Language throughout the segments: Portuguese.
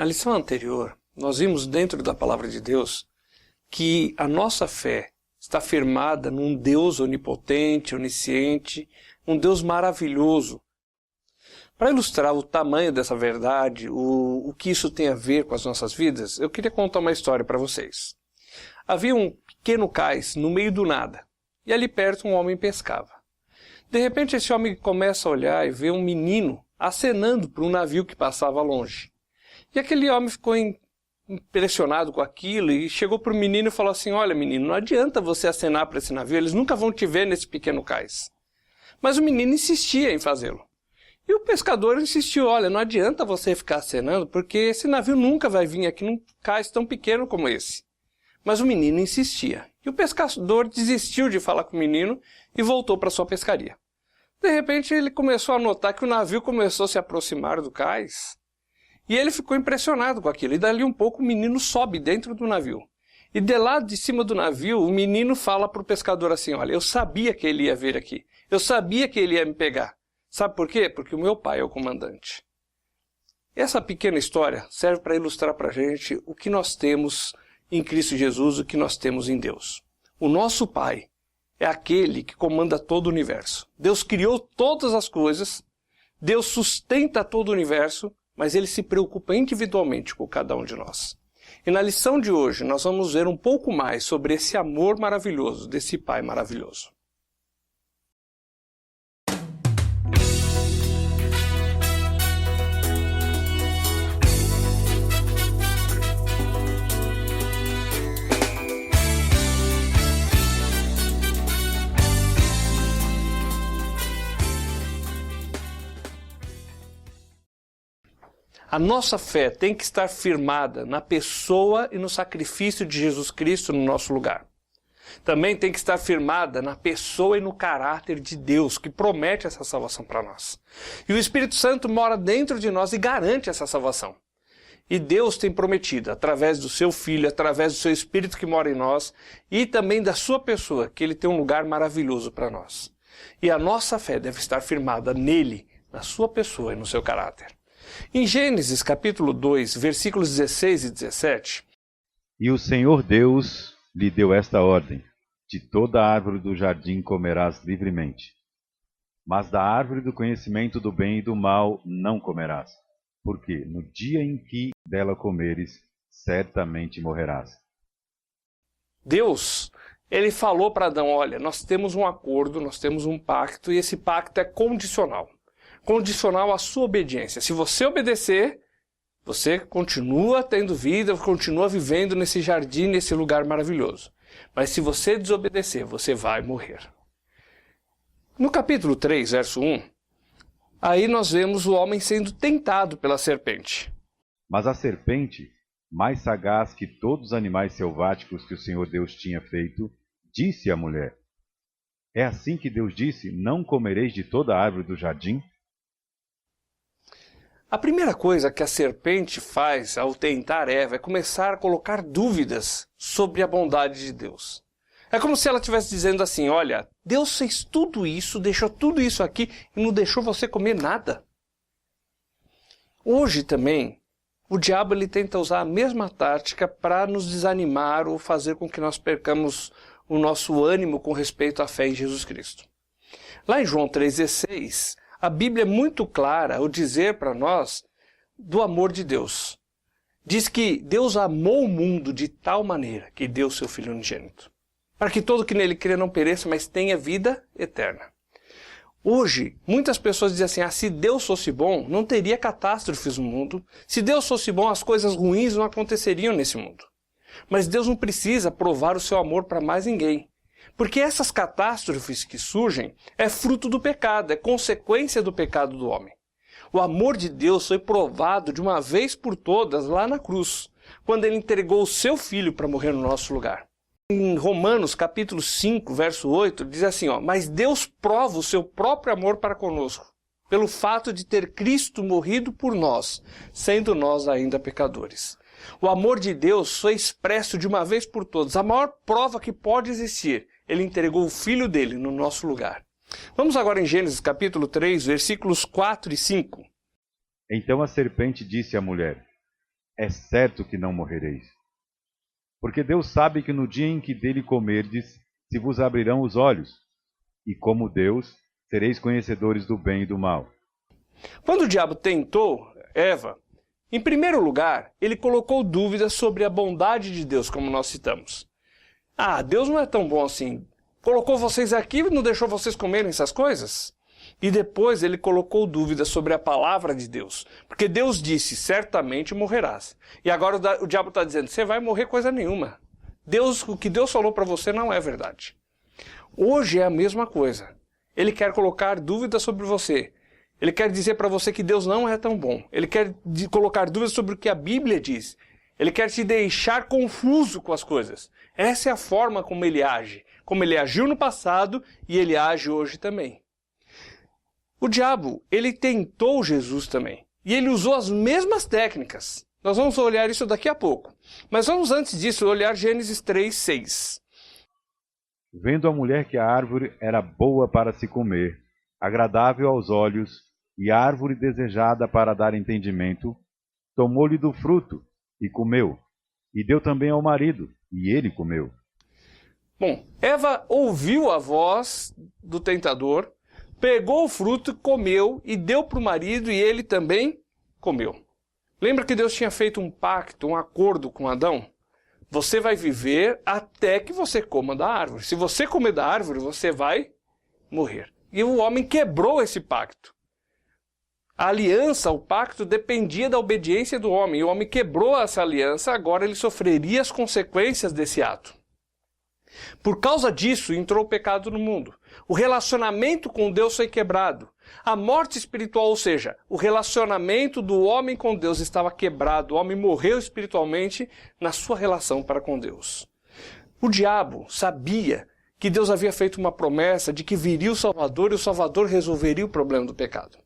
Na lição anterior, nós vimos dentro da palavra de Deus que a nossa fé está firmada num Deus onipotente, onisciente, um Deus maravilhoso. Para ilustrar o tamanho dessa verdade, o que isso tem a ver com as nossas vidas, eu queria contar uma história para vocês. Havia um pequeno cais no meio do nada, e ali perto um homem pescava. De repente esse homem começa a olhar e vê um menino acenando para um navio que passava longe. E aquele homem ficou impressionado com aquilo e chegou para o menino e falou assim: olha menino, não adianta você acenar para esse navio, eles nunca vão te ver nesse pequeno cais. Mas o menino insistia em fazê-lo. E o pescador insistiu: olha, não adianta você ficar acenando porque esse navio nunca vai vir aqui num cais tão pequeno como esse. Mas o menino insistia. E o pescador desistiu de falar com o menino e voltou para sua pescaria. De repente ele começou a notar que o navio começou a se aproximar do cais. E ele ficou impressionado com aquilo. E dali um pouco o menino sobe dentro do navio. E de lá de cima do navio, o menino fala para o pescador assim: olha, eu sabia que ele ia vir aqui. Eu sabia que ele ia me pegar. Sabe por quê? Porque o meu pai é o comandante. Essa pequena história serve para ilustrar para a gente o que nós temos em Cristo Jesus, o que nós temos em Deus. O nosso Pai é aquele que comanda todo o universo. Deus criou todas as coisas, Deus sustenta todo o universo, mas Ele se preocupa individualmente com cada um de nós. E na lição de hoje nós vamos ver um pouco mais sobre esse amor maravilhoso desse Pai maravilhoso. A nossa fé tem que estar firmada na pessoa e no sacrifício de Jesus Cristo no nosso lugar. Também tem que estar firmada na pessoa e no caráter de Deus, que promete essa salvação para nós. E o Espírito Santo mora dentro de nós e garante essa salvação. E Deus tem prometido, através do seu Filho, através do seu Espírito que mora em nós, e também da sua pessoa, que Ele tem um lugar maravilhoso para nós. E a nossa fé deve estar firmada nele, na sua pessoa e no seu caráter. Em Gênesis capítulo 2, versículos 16 e 17... E o Senhor Deus lhe deu esta ordem: de toda árvore do jardim comerás livremente, mas da árvore do conhecimento do bem e do mal não comerás, porque no dia em que dela comeres, certamente morrerás. Deus, Ele falou para Adão: olha, nós temos um acordo, nós temos um pacto, e esse pacto é condicional. Condicional à sua obediência. Se você obedecer, você continua tendo vida, continua vivendo nesse jardim, nesse lugar maravilhoso. Mas se você desobedecer, você vai morrer. No capítulo 3, verso 1, aí nós vemos o homem sendo tentado pela serpente. Mas a serpente, mais sagaz que todos os animais selváticos que o Senhor Deus tinha feito, disse à mulher: é assim que Deus disse: não comereis de toda a árvore do jardim? A primeira coisa que a serpente faz ao tentar Eva é começar a colocar dúvidas sobre a bondade de Deus. É como se ela estivesse dizendo assim: olha, Deus fez tudo isso, deixou tudo isso aqui e não deixou você comer nada. Hoje também, o diabo ele tenta usar a mesma tática para nos desanimar ou fazer com que nós percamos o nosso ânimo com respeito à fé em Jesus Cristo. Lá em João 3,16... a Bíblia é muito clara ao dizer para nós do amor de Deus. Diz que Deus amou o mundo de tal maneira que deu seu Filho unigênito, para que todo que nele crê não pereça, mas tenha vida eterna. Hoje, muitas pessoas dizem assim: se Deus fosse bom, não teria catástrofes no mundo. Se Deus fosse bom, as coisas ruins não aconteceriam nesse mundo. Mas Deus não precisa provar o seu amor para mais ninguém. Porque essas catástrofes que surgem é fruto do pecado, é consequência do pecado do homem. O amor de Deus foi provado de uma vez por todas lá na cruz, quando Ele entregou o seu Filho para morrer no nosso lugar. Em Romanos capítulo 5, verso 8, diz assim: mas Deus prova o seu próprio amor para conosco, pelo fato de ter Cristo morrido por nós, sendo nós ainda pecadores. O amor de Deus foi expresso de uma vez por todas, a maior prova que pode existir. Ele entregou o Filho dele no nosso lugar. Vamos agora em Gênesis capítulo 3, versículos 4 e 5. Então a serpente disse à mulher: é certo que não morrereis. Porque Deus sabe que no dia em que dele comerdes, se vos abrirão os olhos, e como Deus, sereis conhecedores do bem e do mal. Quando o diabo tentou Eva, em primeiro lugar, ele colocou dúvidas sobre a bondade de Deus, como nós citamos. Ah, Deus não é tão bom assim. Colocou vocês aqui e não deixou vocês comerem essas coisas? E depois ele colocou dúvidas sobre a palavra de Deus. Porque Deus disse, certamente morrerás. E agora o diabo está dizendo, você vai morrer coisa nenhuma. O que Deus falou para você não é verdade. Hoje é a mesma coisa. Ele quer colocar dúvidas sobre você. Ele quer dizer para você que Deus não é tão bom. Ele quer colocar dúvidas sobre o que a Bíblia diz. Ele quer te deixar confuso com as coisas. Essa é a forma como ele age. Como ele agiu no passado e ele age hoje também. O diabo, ele tentou Jesus também. E ele usou as mesmas técnicas. Nós vamos olhar isso daqui a pouco. Mas vamos antes disso olhar Gênesis 3:6. Vendo a mulher que a árvore era boa para se comer, agradável aos olhos, e árvore desejada para dar entendimento, tomou-lhe do fruto e comeu, e deu também ao marido, e ele comeu. Bom, Eva ouviu a voz do tentador, pegou o fruto, comeu e deu para o marido e ele também comeu. Lembra que Deus tinha feito um pacto, um acordo com Adão? Você vai viver até que você coma da árvore. Se você comer da árvore, você vai morrer. E o homem quebrou esse pacto. A aliança, o pacto, dependia da obediência do homem. E o homem quebrou essa aliança, agora ele sofreria as consequências desse ato. Por causa disso, entrou o pecado no mundo. O relacionamento com Deus foi quebrado. A morte espiritual, ou seja, o relacionamento do homem com Deus estava quebrado. O homem morreu espiritualmente na sua relação para com Deus. O diabo sabia que Deus havia feito uma promessa de que viria o Salvador e o Salvador resolveria o problema do pecado.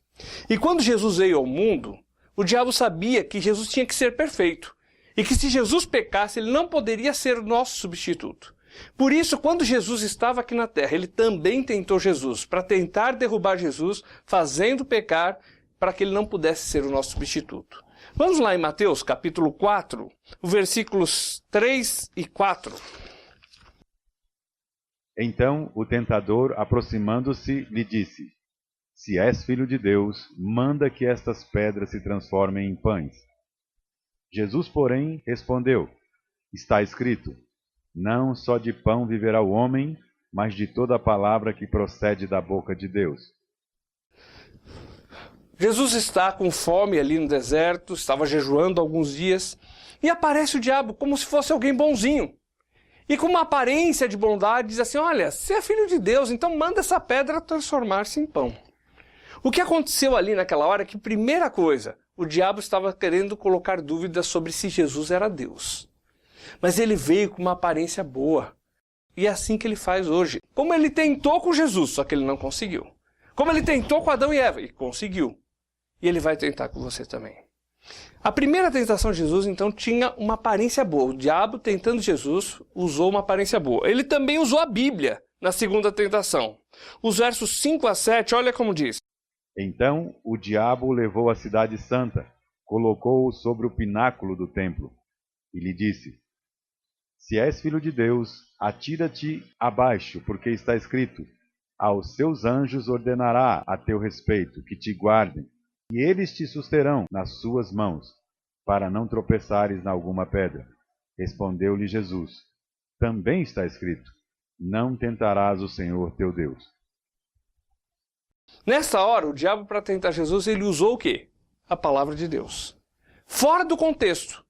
E quando Jesus veio ao mundo, o diabo sabia que Jesus tinha que ser perfeito. E que se Jesus pecasse, ele não poderia ser o nosso substituto. Por isso, quando Jesus estava aqui na terra, ele também tentou Jesus, para tentar derrubar Jesus, fazendo pecar, para que ele não pudesse ser o nosso substituto. Vamos lá em Mateus, capítulo 4, versículos 3 e 4. Então o tentador, aproximando-se, lhe disse: Se és filho de Deus, manda que estas pedras se transformem em pães. Jesus, porém, respondeu: Está escrito: Não só de pão viverá o homem, mas de toda a palavra que procede da boca de Deus. Jesus está com fome ali no deserto, estava jejuando alguns dias, e aparece o diabo como se fosse alguém bonzinho. E com uma aparência de bondade diz assim, olha, você é filho de Deus, então manda essa pedra transformar-se em pão. O que aconteceu ali naquela hora é que, primeira coisa, o diabo estava querendo colocar dúvidas sobre se Jesus era Deus. Mas ele veio com uma aparência boa. E é assim que ele faz hoje. Como ele tentou com Jesus, só que ele não conseguiu. Como ele tentou com Adão e Eva, e conseguiu. E ele vai tentar com você também. A primeira tentação de Jesus, então, tinha uma aparência boa. O diabo, tentando Jesus, usou uma aparência boa. Ele também usou a Bíblia na segunda tentação. Os versos 5 a 7, olha como diz. Então o diabo o levou à cidade santa, colocou-o sobre o pináculo do templo, e lhe disse: Se és filho de Deus, atira-te abaixo, porque está escrito: Aos seus anjos ordenará a teu respeito, que te guardem, e eles te susterão nas suas mãos, para não tropeçares na alguma pedra. Respondeu-lhe Jesus: Também está escrito: Não tentarás o Senhor teu Deus. Nessa hora, o diabo, para tentar Jesus, ele usou o quê? A palavra de Deus. Fora do contexto.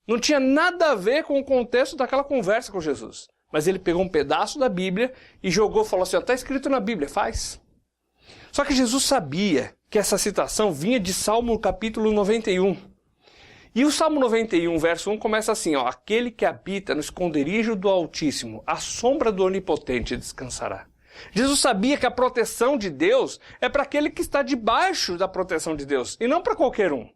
Não tinha nada a ver com o contexto daquela conversa com Jesus. Mas ele pegou um pedaço da Bíblia e jogou, falou assim, está escrito na Bíblia, faz. Só que Jesus sabia que essa citação vinha de Salmo capítulo 91. E o Salmo 91, verso 1, começa assim, ó, aquele que habita no esconderijo do Altíssimo, à sombra do Onipotente descansará. Jesus sabia que a proteção de Deus é para aquele que está debaixo da proteção de Deus, e não para qualquer um.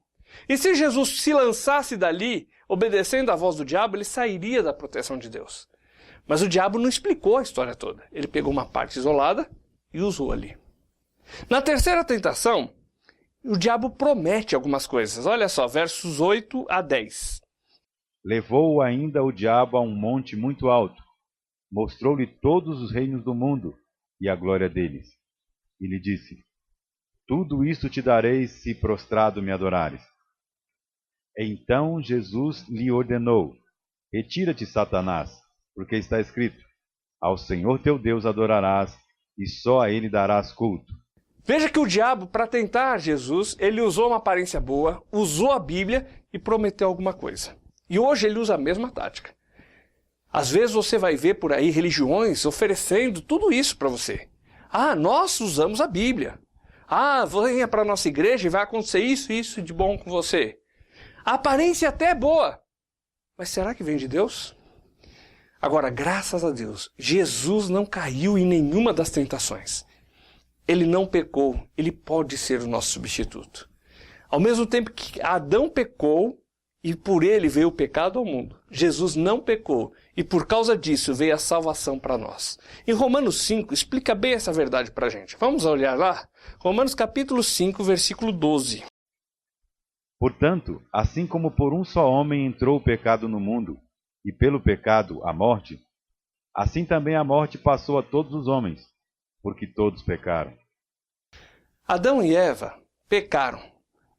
E se Jesus se lançasse dali, obedecendo à voz do diabo, ele sairia da proteção de Deus. Mas o diabo não explicou a história toda. Ele pegou uma parte isolada e usou ali. Na terceira tentação, o diabo promete algumas coisas. Olha só, versos 8 a 10. Levou-o ainda o diabo a um monte muito alto, mostrou-lhe todos os reinos do mundo e a glória deles. E lhe disse: tudo isto te darei se prostrado me adorares. Então Jesus lhe ordenou: retira-te, Satanás, porque está escrito: ao Senhor teu Deus adorarás, e só a ele darás culto. Veja que o diabo, para tentar Jesus, ele usou uma aparência boa, usou a Bíblia e prometeu alguma coisa. E hoje ele usa a mesma tática. Às vezes você vai ver por aí religiões oferecendo tudo isso para você. Ah, nós usamos a Bíblia. Ah, venha para a nossa igreja e vai acontecer isso de bom com você. A aparência até é boa, mas será que vem de Deus? Agora, graças a Deus, Jesus não caiu em nenhuma das tentações. Ele não pecou, ele pode ser o nosso substituto. Ao mesmo tempo que Adão pecou e por ele veio o pecado ao mundo, Jesus não pecou e por causa disso veio a salvação para nós. Em Romanos 5 explica bem essa verdade para a gente. Vamos olhar lá? Romanos capítulo 5, versículo 12. Portanto, assim como por um só homem entrou o pecado no mundo, e pelo pecado a morte, assim também a morte passou a todos os homens, porque todos pecaram. Adão e Eva pecaram,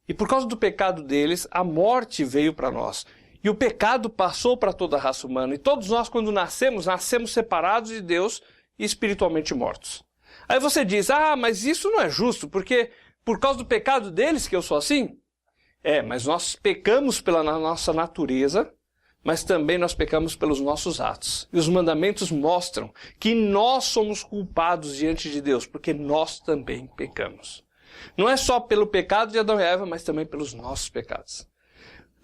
e por causa do pecado deles, a morte veio para nós. E o pecado passou para toda a raça humana, e todos nós, quando nascemos separados de Deus e espiritualmente mortos. Aí você diz: ah, mas isso não é justo, porque por causa do pecado deles que eu sou assim? Mas nós pecamos pela nossa natureza, mas também nós pecamos pelos nossos atos. E os mandamentos mostram que nós somos culpados diante de Deus, porque nós também pecamos. Não é só pelo pecado de Adão e Eva, mas também pelos nossos pecados.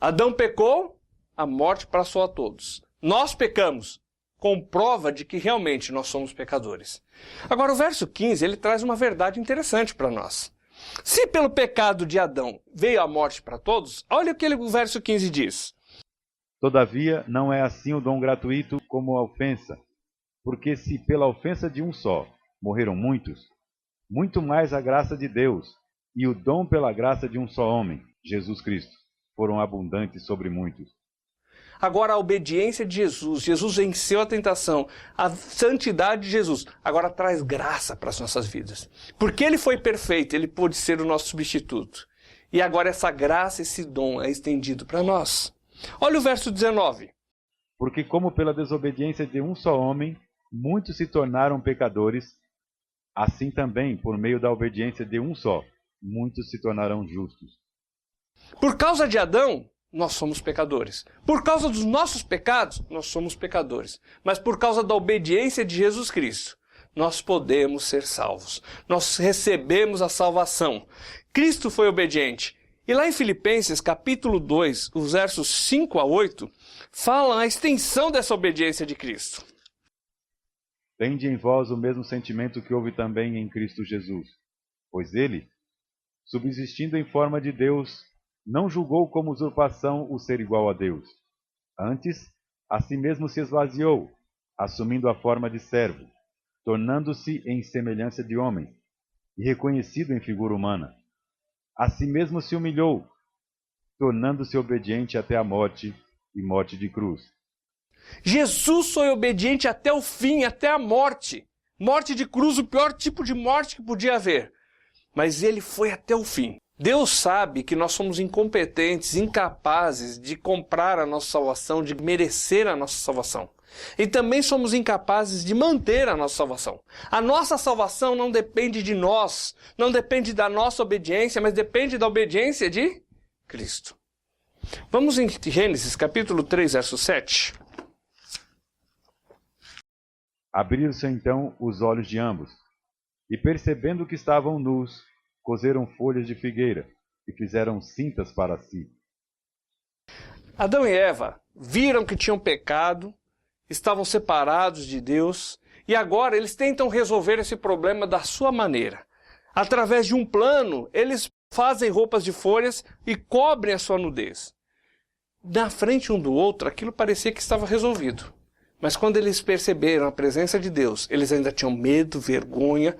Adão pecou, a morte passou a todos. Nós pecamos, com prova de que realmente nós somos pecadores. Agora o verso 15, ele traz uma verdade interessante para nós. Se pelo pecado de Adão veio a morte para todos, olha o que o verso 15 diz. Todavia, não é assim o dom gratuito como a ofensa, porque se pela ofensa de um só morreram muitos, muito mais a graça de Deus e o dom pela graça de um só homem, Jesus Cristo, foram abundantes sobre muitos. Agora a obediência de Jesus, Jesus venceu a tentação, a santidade de Jesus, agora traz graça para as nossas vidas. Porque ele foi perfeito, ele pôde ser o nosso substituto. E agora essa graça, esse dom é estendido para nós. Olha o verso 19. Porque como pela desobediência de um só homem, muitos se tornaram pecadores, assim também, por meio da obediência de um só, muitos se tornarão justos. Por causa de Adão, nós somos pecadores. Por causa dos nossos pecados, nós somos pecadores. Mas por causa da obediência de Jesus Cristo, nós podemos ser salvos. Nós recebemos a salvação. Cristo foi obediente. E lá em Filipenses, capítulo 2, os versos 5 a 8, falam a extensão dessa obediência de Cristo. Tende em vós o mesmo sentimento que houve também em Cristo Jesus, pois ele, subsistindo em forma de Deus, não julgou como usurpação o ser igual a Deus. Antes, a si mesmo se esvaziou, assumindo a forma de servo, tornando-se em semelhança de homem, e reconhecido em figura humana. A si mesmo se humilhou, tornando-se obediente até a morte e morte de cruz. Jesus foi obediente até o fim, até a morte. Morte de cruz, o pior tipo de morte que podia haver. Mas ele foi até o fim. Deus sabe que nós somos incompetentes, incapazes de comprar a nossa salvação, de merecer a nossa salvação. E também somos incapazes de manter a nossa salvação. A nossa salvação não depende de nós, não depende da nossa obediência, mas depende da obediência de Cristo. Vamos em Gênesis, capítulo 3, verso 7. Abriram-se então os olhos de ambos, e percebendo que estavam nus, coseram folhas de figueira e fizeram cintas para si. Adão e Eva viram que tinham pecado, estavam separados de Deus, e agora eles tentam resolver esse problema da sua maneira. Através de um plano, eles fazem roupas de folhas e cobrem a sua nudez. Na frente um do outro, aquilo parecia que estava resolvido. Mas quando eles perceberam a presença de Deus, eles ainda tinham medo, vergonha,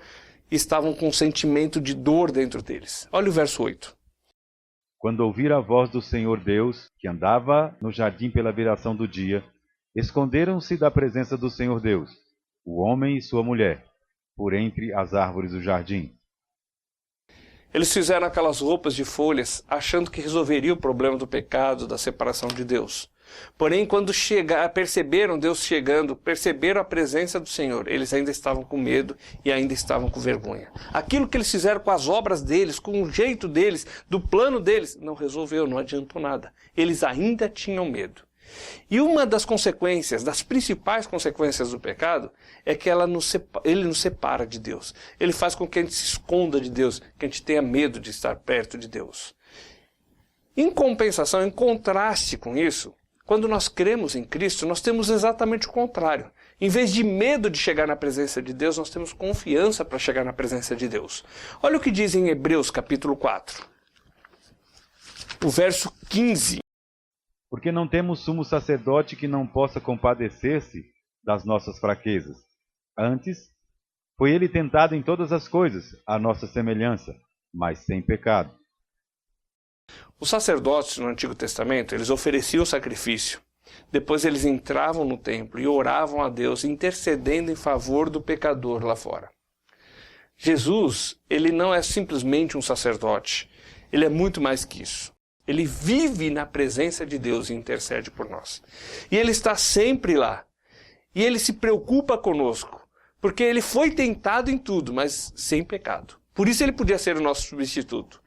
e estavam com um sentimento de dor dentro deles. Olha o verso 8. Quando ouviram a voz do Senhor Deus, que andava no jardim pela viração do dia, esconderam-se da presença do Senhor Deus, o homem e sua mulher, por entre as árvores do jardim. Eles fizeram aquelas roupas de folhas, achando que resolveria o problema do pecado, da separação de Deus. Porém, quando perceberam Deus chegando, perceberam a presença do Senhor, eles ainda estavam com medo e ainda estavam com vergonha. Aquilo que eles fizeram com as obras deles, com o jeito deles, do plano deles, não resolveu, não adiantou nada. Eles ainda tinham medo. E uma das consequências, das principais consequências do pecado, é que ele nos separa de Deus. Ele faz com que a gente se esconda de Deus, que a gente tenha medo de estar perto de Deus. Em compensação, em contraste com isso, quando nós cremos em Cristo, nós temos exatamente o contrário. Em vez de medo de chegar na presença de Deus, nós temos confiança para chegar na presença de Deus. Olha o que diz em Hebreus capítulo 4, o verso 15. Porque não temos sumo sacerdote que não possa compadecer-se das nossas fraquezas. Antes, foi ele tentado em todas as coisas, à nossa semelhança, mas sem pecado. Os sacerdotes no Antigo Testamento, eles ofereciam o sacrifício. Depois eles entravam no templo e oravam a Deus, intercedendo em favor do pecador lá fora. Jesus, ele não é simplesmente um sacerdote. Ele é muito mais que isso. Ele vive na presença de Deus e intercede por nós. E ele está sempre lá. E ele se preocupa conosco, porque ele foi tentado em tudo, mas sem pecado. Por isso ele podia ser o nosso substituto.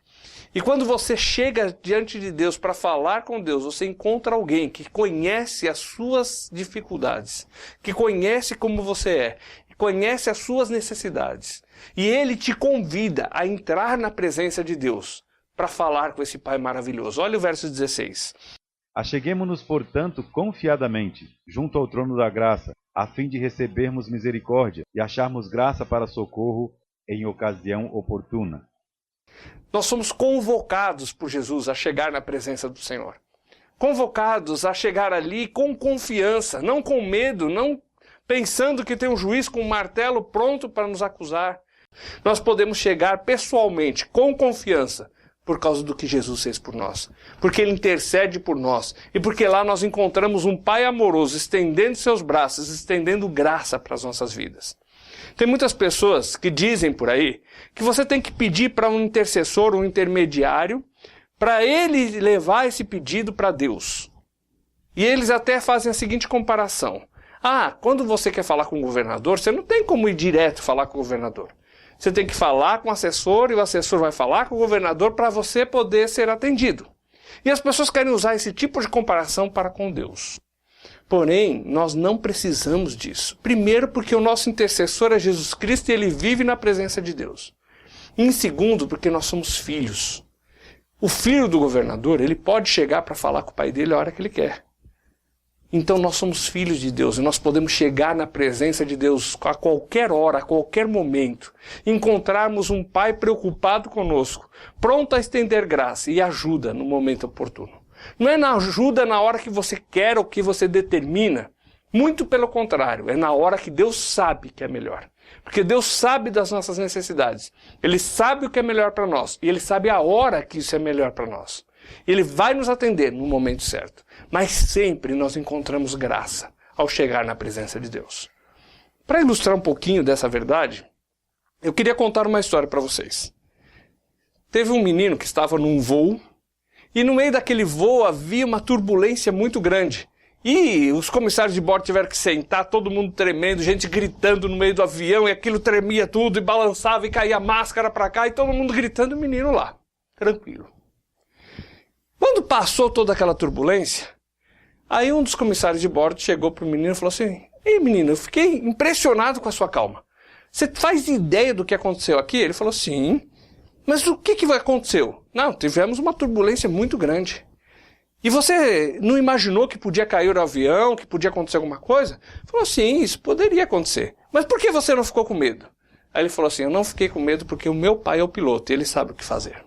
E quando você chega diante de Deus para falar com Deus, você encontra alguém que conhece as suas dificuldades, que conhece como você é, que conhece as suas necessidades. E ele te convida a entrar na presença de Deus para falar com esse Pai maravilhoso. Olha o verso 16. Acheguemo-nos, portanto, confiadamente, junto ao trono da graça, a fim de recebermos misericórdia e acharmos graça para socorro em ocasião oportuna. Nós somos convocados por Jesus a chegar na presença do Senhor. Convocados a chegar ali com confiança, não com medo, não pensando que tem um juiz com um martelo pronto para nos acusar. Nós podemos chegar pessoalmente, com confiança, por causa do que Jesus fez por nós. Porque Ele intercede por nós. E porque lá nós encontramos um Pai amoroso, estendendo seus braços, estendendo graça para as nossas vidas. Tem muitas pessoas que dizem por aí que você tem que pedir para um intercessor, um intermediário, para ele levar esse pedido para Deus. E eles até fazem a seguinte comparação. Quando você quer falar com o governador, você não tem como ir direto falar com o governador. Você tem que falar com o assessor e o assessor vai falar com o governador para você poder ser atendido. E as pessoas querem usar esse tipo de comparação para com Deus. Porém, nós não precisamos disso. Primeiro, porque o nosso intercessor é Jesus Cristo e ele vive na presença de Deus. E em segundo, porque nós somos filhos. O filho do governador, ele pode chegar para falar com o pai dele a hora que ele quer. Então nós somos filhos de Deus e nós podemos chegar na presença de Deus a qualquer hora, a qualquer momento. Encontrarmos um pai preocupado conosco, pronto a estender graça e ajuda no momento oportuno. Não é na ajuda na hora que você quer ou que você determina. Muito pelo contrário, é na hora que Deus sabe que é melhor. Porque Deus sabe das nossas necessidades. Ele sabe o que é melhor para nós. E Ele sabe a hora que isso é melhor para nós. Ele vai nos atender no momento certo. Mas sempre nós encontramos graça ao chegar na presença de Deus. Para ilustrar um pouquinho dessa verdade, eu queria contar uma história para vocês. Teve um menino que estava num voo. E no meio daquele voo havia uma turbulência muito grande. E os comissários de bordo tiveram que sentar, todo mundo tremendo, gente gritando no meio do avião, e aquilo tremia tudo, e balançava, e caía a máscara para cá, e todo mundo gritando, e o menino lá, tranquilo. Quando passou toda aquela turbulência, aí um dos comissários de bordo chegou para o menino e falou assim: "Ei, menino, eu fiquei impressionado com a sua calma. Você faz ideia do que aconteceu aqui?" Ele falou: "Sim. Mas o que aconteceu?" "Não, tivemos uma turbulência muito grande." "E você não imaginou que podia cair o avião, que podia acontecer alguma coisa?" Ele falou: "Sim, isso poderia acontecer. Mas por que você não ficou com medo?" Aí ele falou assim: "Eu não fiquei com medo porque o meu pai é o piloto e ele sabe o que fazer."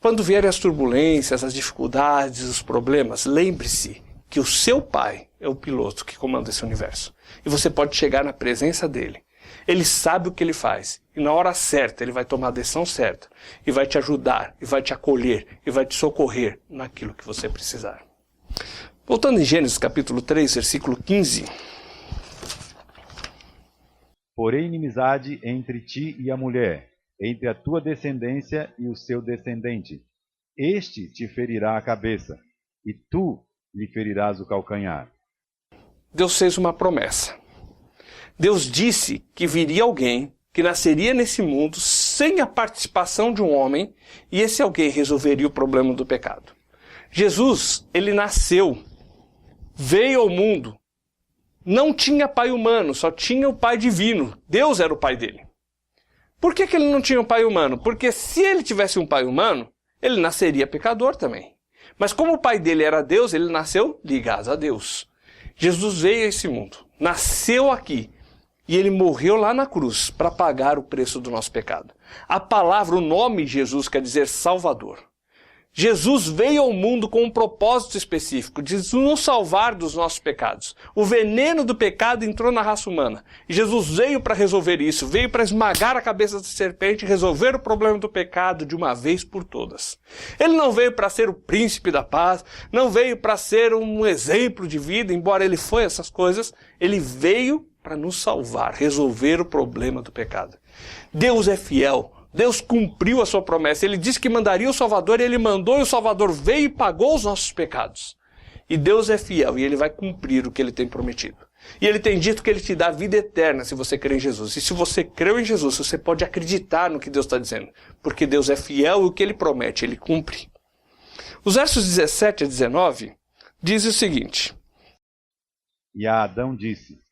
Quando vierem as turbulências, as dificuldades, os problemas, lembre-se que o seu pai é o piloto que comanda esse universo. E você pode chegar na presença dele. Ele sabe o que ele faz. E na hora certa, ele vai tomar a decisão certa. E vai te ajudar, e vai te acolher, e vai te socorrer naquilo que você precisar. Voltando em Gênesis capítulo 3, versículo 15. Porém, inimizade entre ti e a mulher, entre a tua descendência e o seu descendente. Este te ferirá a cabeça, e tu lhe ferirás o calcanhar. Deus fez uma promessa. Deus disse que viria alguém que nasceria nesse mundo sem a participação de um homem, e esse alguém resolveria o problema do pecado. Jesus, ele nasceu, veio ao mundo, não tinha pai humano, só tinha o pai divino. Deus era o pai dele. Por que ele não tinha um pai humano? Porque se ele tivesse um pai humano, ele nasceria pecador também. Mas como o pai dele era Deus, ele nasceu ligado a Deus. Jesus veio a esse mundo, nasceu aqui, e ele morreu lá na cruz para pagar o preço do nosso pecado. A palavra, o nome Jesus quer dizer Salvador. Jesus veio ao mundo com um propósito específico, de nos salvar dos nossos pecados. O veneno do pecado entrou na raça humana. E Jesus veio para resolver isso, veio para esmagar a cabeça da serpente e resolver o problema do pecado de uma vez por todas. Ele não veio para ser o príncipe da paz, não veio para ser um exemplo de vida, embora ele foi essas coisas, ele veio para nos salvar, resolver o problema do pecado. Deus é fiel. Deus cumpriu a sua promessa. Ele disse que mandaria o Salvador e ele mandou, e o Salvador veio e pagou os nossos pecados. E Deus é fiel e ele vai cumprir o que ele tem prometido. E ele tem dito que ele te dá vida eterna se você crer em Jesus. E se você creu em Jesus, você pode acreditar no que Deus está dizendo. Porque Deus é fiel e o que ele promete, ele cumpre. Os versos 17 a 19 diz o seguinte. E a Adão disse: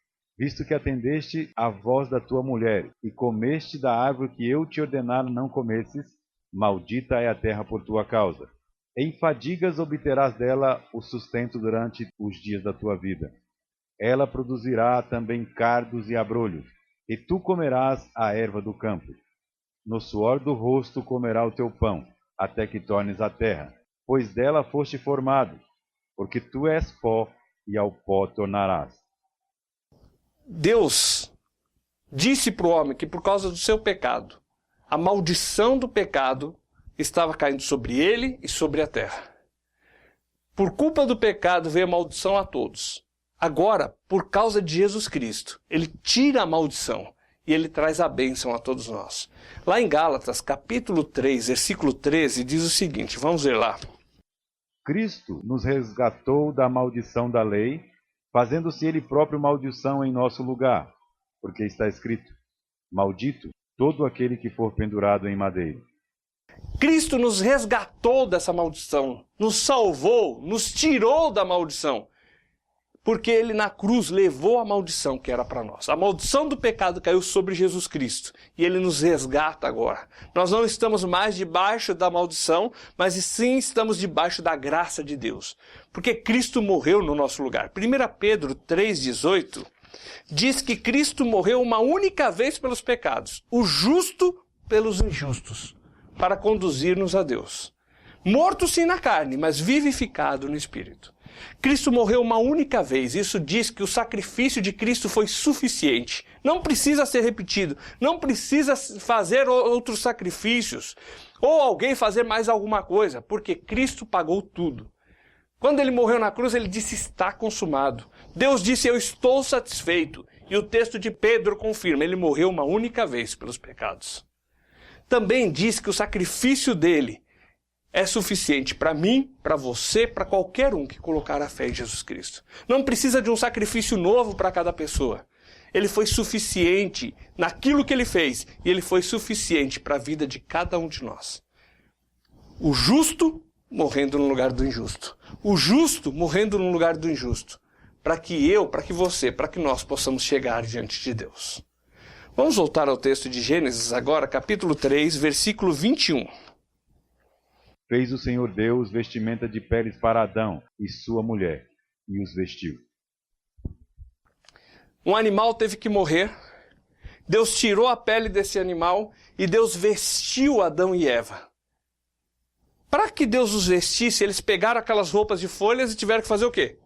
visto que atendeste à voz da tua mulher, e comeste da árvore que eu te ordenara não comesses, maldita é a terra por tua causa. Em fadigas obterás dela o sustento durante os dias da tua vida. Ela produzirá também cardos e abrolhos, e tu comerás a erva do campo. No suor do rosto comerá o teu pão, até que tornes a terra, pois dela foste formado, porque tu és pó, e ao pó tornarás. Deus disse para o homem que por causa do seu pecado, a maldição do pecado estava caindo sobre ele e sobre a terra. Por culpa do pecado veio a maldição a todos. Agora, por causa de Jesus Cristo, ele tira a maldição e ele traz a bênção a todos nós. Lá em Gálatas, capítulo 3, versículo 13, diz o seguinte, vamos ver lá. Cristo nos resgatou da maldição da lei, fazendo-se ele próprio maldição em nosso lugar, porque está escrito: maldito todo aquele que for pendurado em madeiro. Cristo nos resgatou dessa maldição, nos salvou, nos tirou da maldição, porque ele na cruz levou a maldição que era para nós. A maldição do pecado caiu sobre Jesus Cristo e ele nos resgata agora. Nós não estamos mais debaixo da maldição, mas sim estamos debaixo da graça de Deus, porque Cristo morreu no nosso lugar. 1 Pedro 3,18 diz que Cristo morreu uma única vez pelos pecados, o justo pelos injustos, para conduzir-nos a Deus. Morto sim na carne, mas vivificado no Espírito. Cristo morreu uma única vez. Isso diz que o sacrifício de Cristo foi suficiente. Não precisa ser repetido. Não precisa fazer outros sacrifícios. Ou alguém fazer mais alguma coisa. Porque Cristo pagou tudo. Quando ele morreu na cruz, ele disse: está consumado. Deus disse: eu estou satisfeito. E o texto de Pedro confirma: ele morreu uma única vez pelos pecados. Também diz que o sacrifício dele é suficiente para mim, para você, para qualquer um que colocar a fé em Jesus Cristo. Não precisa de um sacrifício novo para cada pessoa. Ele foi suficiente naquilo que ele fez, e ele foi suficiente para a vida de cada um de nós. O justo morrendo no lugar do injusto. O justo morrendo no lugar do injusto. Para que eu, para que você, para que nós possamos chegar diante de Deus. Vamos voltar ao texto de Gênesis agora, capítulo 3, versículo 21. Fez o Senhor Deus vestimenta de peles para Adão e sua mulher, e os vestiu. Um animal teve que morrer. Deus tirou a pele desse animal e Deus vestiu Adão e Eva. Para que Deus os vestisse, eles pegaram aquelas roupas de folhas e tiveram que fazer o quê?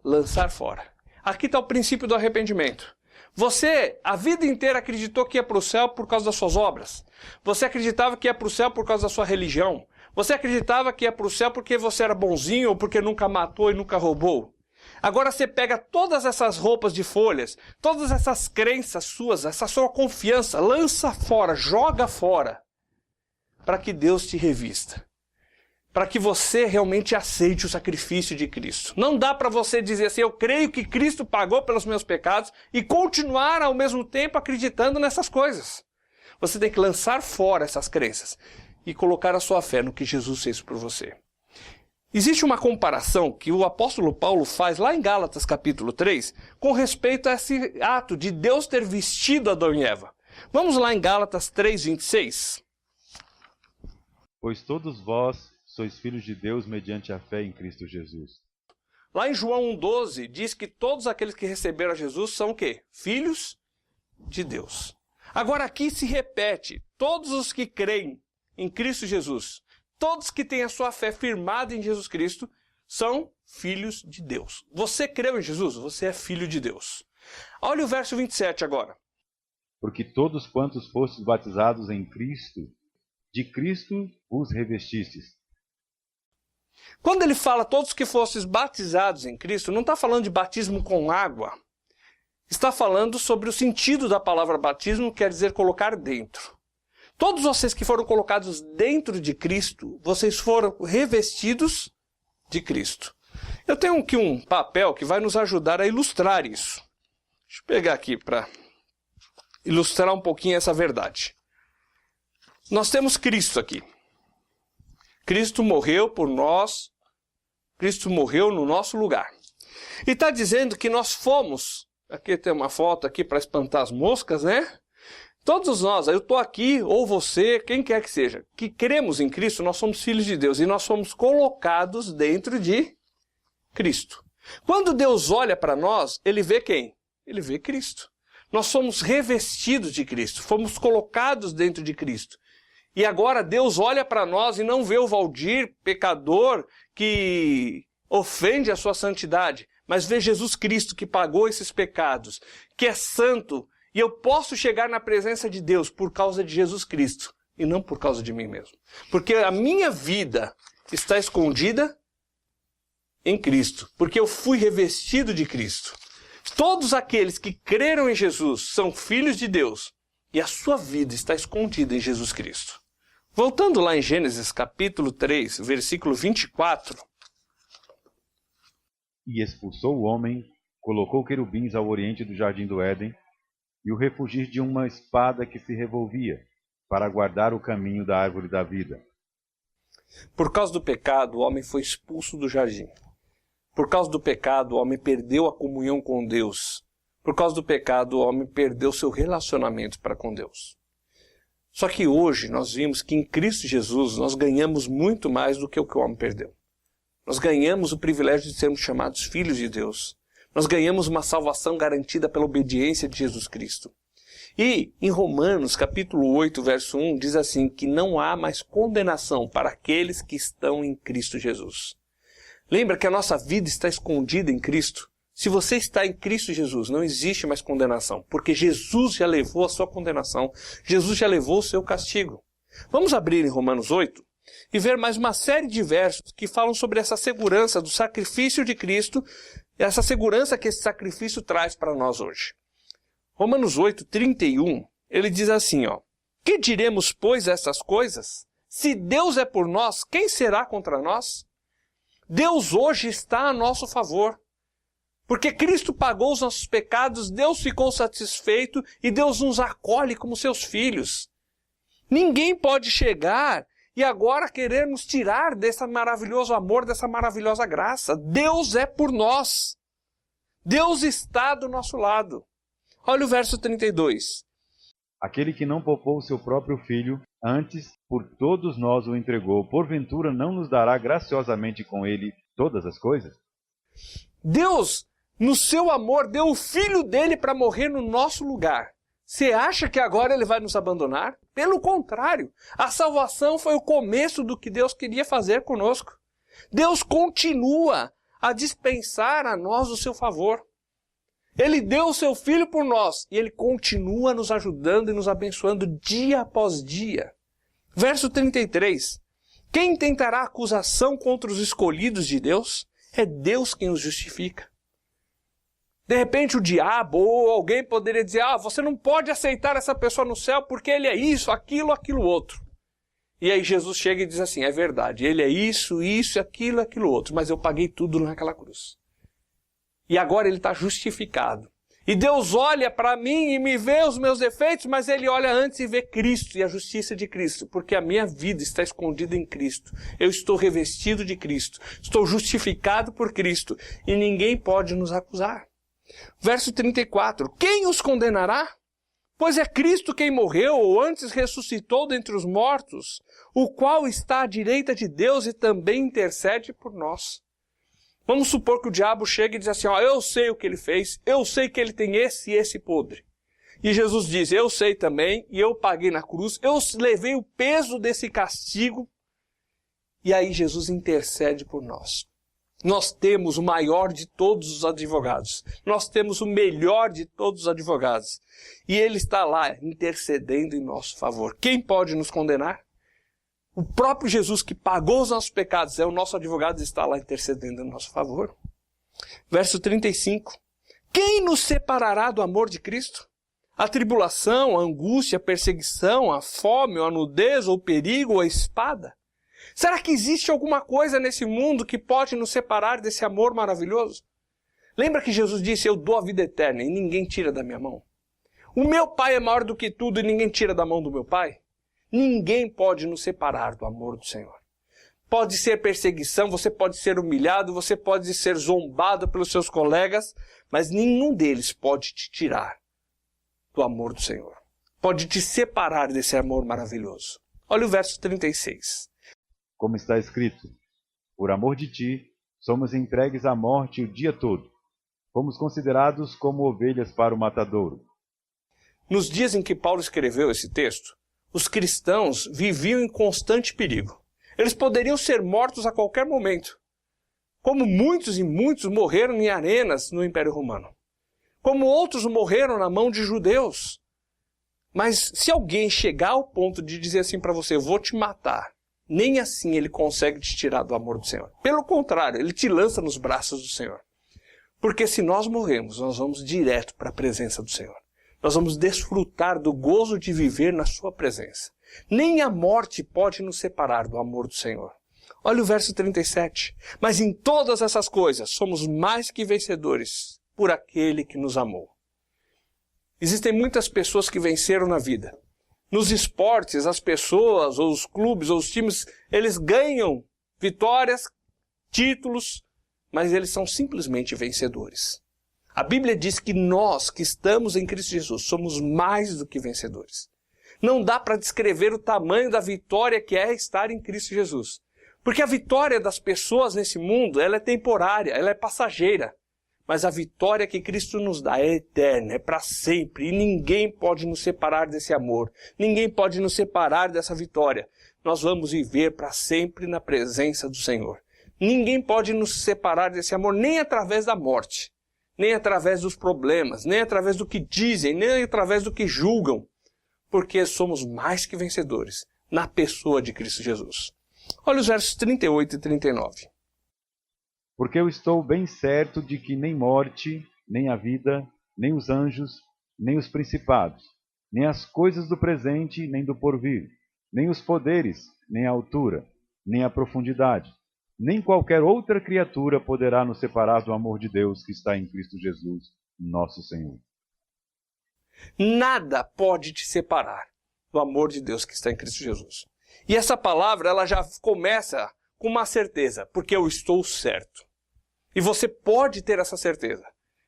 Lançar fora. Aqui está o princípio do arrependimento. Você, a vida inteira, acreditou que ia para o céu por causa das suas obras. Você acreditava que ia para o céu por causa da sua religião. Você acreditava que ia para o céu porque você era bonzinho ou porque nunca matou e nunca roubou. Agora você pega todas essas roupas de folhas, todas essas crenças suas, essa sua confiança, lança fora, joga fora, para que Deus te revista. Para que você realmente aceite o sacrifício de Cristo. Não dá para você dizer assim, eu creio que Cristo pagou pelos meus pecados e continuar ao mesmo tempo acreditando nessas coisas. Você tem que lançar fora essas crenças e colocar a sua fé no que Jesus fez por você. Existe uma comparação que o apóstolo Paulo faz lá em Gálatas capítulo 3 com respeito a esse ato de Deus ter vestido Adão e Eva. Vamos lá em Gálatas 3:26. Pois todos vós sois filhos de Deus mediante a fé em Cristo Jesus. Lá em João 1:12 diz que todos aqueles que receberam a Jesus são o quê? Filhos de Deus. Agora aqui se repete, todos os que creem em Cristo Jesus, todos que têm a sua fé firmada em Jesus Cristo, são filhos de Deus. Você creu em Jesus? Você é filho de Deus. Olha o verso 27 agora. Porque todos quantos fostes batizados em Cristo, de Cristo os revestistes. Quando ele fala todos que fostes batizados em Cristo, não está falando de batismo com água. Está falando sobre o sentido da palavra batismo, quer dizer colocar dentro. Todos vocês que foram colocados dentro de Cristo, vocês foram revestidos de Cristo. Eu tenho aqui um papel que vai nos ajudar a ilustrar isso. Deixa eu pegar aqui para ilustrar um pouquinho essa verdade. Nós temos Cristo aqui. Cristo morreu por nós, Cristo morreu no nosso lugar. E está dizendo que nós fomos, aqui tem uma foto aqui para espantar as moscas, né? Todos nós, eu estou aqui, ou você, quem quer que seja, que cremos em Cristo, nós somos filhos de Deus e nós somos colocados dentro de Cristo. Quando Deus olha para nós, Ele vê quem? Ele vê Cristo. Nós somos revestidos de Cristo, fomos colocados dentro de Cristo. E agora Deus olha para nós e não vê o Valdir, pecador, que ofende a sua santidade, mas vê Jesus Cristo que pagou esses pecados, que é santo, e eu posso chegar na presença de Deus por causa de Jesus Cristo e não por causa de mim mesmo. Porque a minha vida está escondida em Cristo, porque eu fui revestido de Cristo. Todos aqueles que creram em Jesus são filhos de Deus e a sua vida está escondida em Jesus Cristo. Voltando lá em Gênesis capítulo 3, versículo 24. E expulsou o homem, colocou querubins ao oriente do jardim do Éden, e o refugir de uma espada que se revolvia, para guardar o caminho da árvore da vida. Por causa do pecado, o homem foi expulso do jardim. Por causa do pecado, o homem perdeu a comunhão com Deus. Por causa do pecado, o homem perdeu seu relacionamento para com Deus. Só que hoje nós vimos que em Cristo Jesus nós ganhamos muito mais do que o homem perdeu. Nós ganhamos o privilégio de sermos chamados filhos de Deus. Nós ganhamos uma salvação garantida pela obediência de Jesus Cristo. E em Romanos, capítulo 8, verso 1, diz assim, que não há mais condenação para aqueles que estão em Cristo Jesus. Lembra que a nossa vida está escondida em Cristo? Se você está em Cristo Jesus, não existe mais condenação, porque Jesus já levou a sua condenação, Jesus já levou o seu castigo. Vamos abrir em Romanos 8 e ver mais uma série de versos que falam sobre essa segurança do sacrifício de Cristo, essa segurança que esse sacrifício traz para nós hoje. Romanos 8, 31, ele diz assim, ó, que diremos, pois, essas coisas? Se Deus é por nós, quem será contra nós? Deus hoje está a nosso favor. Porque Cristo pagou os nossos pecados, Deus ficou satisfeito e Deus nos acolhe como seus filhos. Ninguém pode chegar e agora querer nos tirar desse maravilhoso amor, dessa maravilhosa graça. Deus é por nós. Deus está do nosso lado. Olha o verso 32. Aquele que não poupou o seu próprio filho, antes por todos nós o entregou, porventura não nos dará graciosamente com ele todas as coisas? Deus, no seu amor, deu o filho dele para morrer no nosso lugar. Você acha que agora ele vai nos abandonar? Pelo contrário, a salvação foi o começo do que Deus queria fazer conosco. Deus continua a dispensar a nós o seu favor. Ele deu o seu Filho por nós e Ele continua nos ajudando e nos abençoando dia após dia. Verso 33. Quem tentará acusação contra os escolhidos de Deus? É Deus quem os justifica. De repente o diabo ou alguém poderia dizer, você não pode aceitar essa pessoa no céu porque ele é isso, aquilo outro. E aí Jesus chega e diz assim, é verdade, ele é isso, aquilo outro, mas eu paguei tudo naquela cruz. E agora ele está justificado. E Deus olha para mim e me vê os meus defeitos, mas Ele olha antes e vê Cristo e a justiça de Cristo, porque a minha vida está escondida em Cristo. Eu estou revestido de Cristo, estou justificado por Cristo e ninguém pode nos acusar. Verso 34, quem os condenará? Pois é Cristo quem morreu ou antes ressuscitou dentre os mortos, o qual está à direita de Deus e também intercede por nós. Vamos supor que o diabo chegue e diz assim, eu sei o que ele fez, eu sei que ele tem esse e esse podre. E Jesus diz, eu sei também, e eu paguei na cruz, eu levei o peso desse castigo. E aí Jesus intercede por nós. Nós temos o maior de todos os advogados. Nós temos o melhor de todos os advogados. E Ele está lá intercedendo em nosso favor. Quem pode nos condenar? O próprio Jesus que pagou os nossos pecados é o nosso advogado e está lá intercedendo em nosso favor. Verso 35. Quem nos separará do amor de Cristo? A tribulação, a angústia, a perseguição, a fome, a nudez, ou o perigo, ou a espada? Será que existe alguma coisa nesse mundo que pode nos separar desse amor maravilhoso? Lembra que Jesus disse, eu dou a vida eterna e ninguém tira da minha mão? O meu Pai é maior do que tudo e ninguém tira da mão do meu Pai? Ninguém pode nos separar do amor do Senhor. Pode ser perseguição, você pode ser humilhado, você pode ser zombado pelos seus colegas, mas nenhum deles pode te tirar do amor do Senhor. Pode te separar desse amor maravilhoso. Olha o verso 36. Como está escrito, por amor de ti, somos entregues à morte o dia todo. Fomos considerados como ovelhas para o matadouro. Nos dias em que Paulo escreveu esse texto, os cristãos viviam em constante perigo. Eles poderiam ser mortos a qualquer momento. Como muitos e muitos morreram em arenas no Império Romano. Como outros morreram na mão de judeus. Mas se alguém chegar ao ponto de dizer assim para você, eu vou te matar, nem assim ele consegue te tirar do amor do Senhor. Pelo contrário, ele te lança nos braços do Senhor. Porque se nós morremos, nós vamos direto para a presença do Senhor. Nós vamos desfrutar do gozo de viver na sua presença. Nem a morte pode nos separar do amor do Senhor. Olha o verso 37. Mas em todas essas coisas somos mais que vencedores por aquele que nos amou. Existem muitas pessoas que venceram na vida. Nos esportes, as pessoas, ou os clubes, ou os times, eles ganham vitórias, títulos, mas eles são simplesmente vencedores. A Bíblia diz que nós, que estamos em Cristo Jesus, somos mais do que vencedores. Não dá para descrever o tamanho da vitória que é estar em Cristo Jesus. Porque a vitória das pessoas nesse mundo, ela é temporária, ela é passageira. Mas a vitória que Cristo nos dá é eterna, é para sempre. E ninguém pode nos separar desse amor. Ninguém pode nos separar dessa vitória. Nós vamos viver para sempre na presença do Senhor. Ninguém pode nos separar desse amor, nem através da morte. Nem através dos problemas, nem através do que dizem, nem através do que julgam, porque somos mais que vencedores na pessoa de Cristo Jesus. Olha os versos 38 e 39. Porque eu estou bem certo de que nem morte, nem a vida, nem os anjos, nem os principados, nem as coisas do presente, nem do porvir, nem os poderes, nem a altura, nem a profundidade, nem qualquer outra criatura poderá nos separar do amor de Deus que está em Cristo Jesus, nosso Senhor. Nada pode te separar do amor de Deus que está em Cristo Jesus. E essa palavra, ela já começa com uma certeza, porque eu estou certo. E você pode ter essa certeza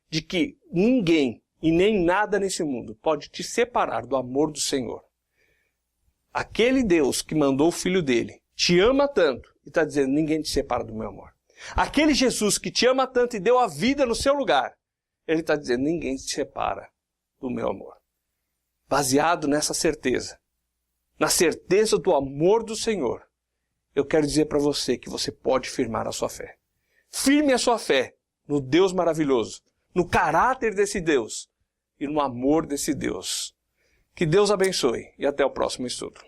de que ninguém e nem nada nesse mundo pode te separar do amor do Senhor. Aquele Deus que mandou o Filho dele te ama tanto e está dizendo, ninguém te separa do meu amor. Aquele Jesus que te ama tanto e deu a vida no seu lugar, ele está dizendo, ninguém te separa do meu amor. Baseado nessa certeza, na certeza do amor do Senhor, eu quero dizer para você que você pode firmar a sua fé. Firme a sua fé no Deus maravilhoso, no caráter desse Deus e no amor desse Deus. Que Deus abençoe e até o próximo estudo.